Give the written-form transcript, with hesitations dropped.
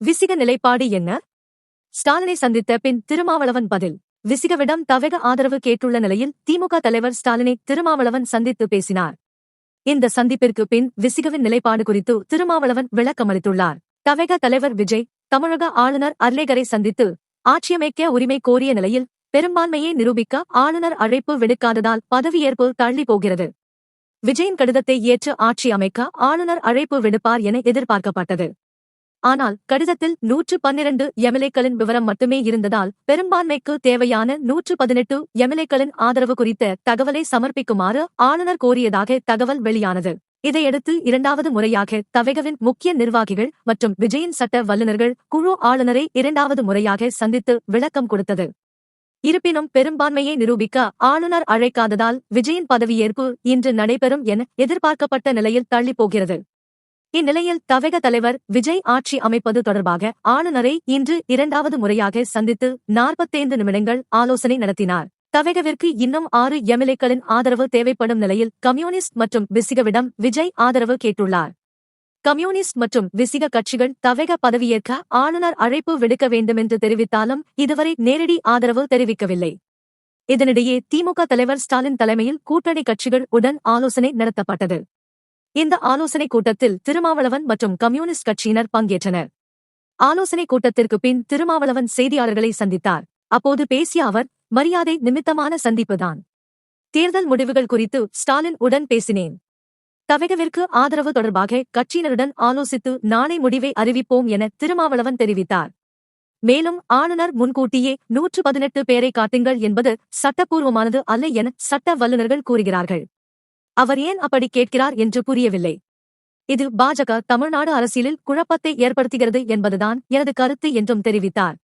விசிக நிலைப்பாடு என்ன? ஸ்டாலினை சந்தித்த பின் திருமாவளவன் பதில். விசிகவிடம் தவக ஆதரவு கேட்டுள்ள நிலையில் திமுக தலைவர் ஸ்டாலினை திருமாவளவன் சந்தித்து பேசினார். இந்த சந்திப்பிற்கு பின் விசிகவின் நிலைப்பாடு குறித்து திருமாவளவன் விளக்கமளித்துள்ளார். தவக தலைவர் விஜய் தமிழக ஆளுநர் அர்லேகரை சந்தித்து ஆட்சியமைக்க உரிமை கோரிய நிலையில் பெரும்பான்மையை நிரூபிக்க ஆளுநர் அழைப்பு விடுக்காததால் பதவியேற்பு தள்ளி போகிறது. விஜயின் கடிதத்தை ஏற்று ஆட்சி அமைக்க ஆளுநர் அழைப்பு விடுப்பார் என எதிர்பார்க்கப்பட்டது. ஆனால் கடிதத்தில் 112 எம்எல்ஏக்களின் விவரம் மட்டுமே இருந்ததால் பெரும்பான்மைக்கு தேவையான 118 எம்எல்ஏக்களின் ஆதரவு குறித்த தகவலை சமர்ப்பிக்குமாறு ஆளுநர் கோரியதாக தகவல் வெளியானது. இதையடுத்து இரண்டாவது முறையாக தவகவின் முக்கிய நிர்வாகிகள் மற்றும் விஜயின் சட்ட வல்லுநர்கள் குழு ஆளுநரை இரண்டாவது முறையாக சந்தித்து விளக்கம் கொடுத்தது. இருப்பினும் பெரும்பான்மையை நிரூபிக்க ஆளுநர் அழைக்காததால் விஜயின் பதவியேற்பு இன்று நடைபெறும் என எதிர்பார்க்கப்பட்ட நிலையில் தள்ளிப்போகிறது. இந்நிலையில் தவக தலைவர் விஜய் ஆட்சி அமைப்பது தொடர்பாக ஆளுநரை இன்று இரண்டாவது முறையாக சந்தித்து 45 நிமிடங்கள் ஆலோசனை நடத்தினார். தவகவிற்கு இன்னும் 6 எம்எல்ஏக்களின் ஆதரவு தேவைப்படும் நிலையில் கம்யூனிஸ்ட் மற்றும் விசிகவிடம் விஜய் ஆதரவு கேட்டுள்ளார். கம்யூனிஸ்ட் மற்றும் விசிக கட்சிகள் தவக பதவியேற்க ஆளுநர் அழைப்பு விடுக்க வேண்டுமென்று தெரிவித்தாலும் இதுவரை நேரடி ஆதரவு தெரிவிக்கவில்லை. இதனிடையே திமுக தலைவர் ஸ்டாலின் தலைமையில் கூட்டணி கட்சிகள் உடன் ஆலோசனை நடத்தப்பட்டது. இந்த ஆலோசனைக் கூட்டத்தில் திருமாவளவன் மற்றும் கம்யூனிஸ்ட் கட்சியினர் பங்கேற்றனர். ஆலோசனைக் கூட்டத்திற்கு பின் திருமாவளவன் செய்தியாளர்களை சந்தித்தார். அப்போது பேசிய அவர், மரியாதை நிமித்தமான சந்திப்புதான். தேர்தல் முடிவுகள் குறித்து ஸ்டாலின் உடன் பேசினேன். தவகவிற்கு ஆதரவு தொடர்பாக கட்சியினருடன் ஆலோசித்து நாளை முடிவை அறிவிப்போம் என திருமாவளவன் தெரிவித்தார். மேலும் ஆளுநர் முன்கூட்டியே 118 பேரை காட்டுங்கள் என்பது சட்டப்பூர்வமானது அல்ல என சட்ட வல்லுநர்கள் கூறுகிறார்கள். அவர் ஏன் அப்படி கேட்கிறார் என்று புரியவில்லை. இது பாஜக தமிழ்நாடு அரசியலில் குழப்பத்தை ஏற்படுத்துகிறது என்பதுதான் எனது கருத்து என்றும் தெரிவித்தார்.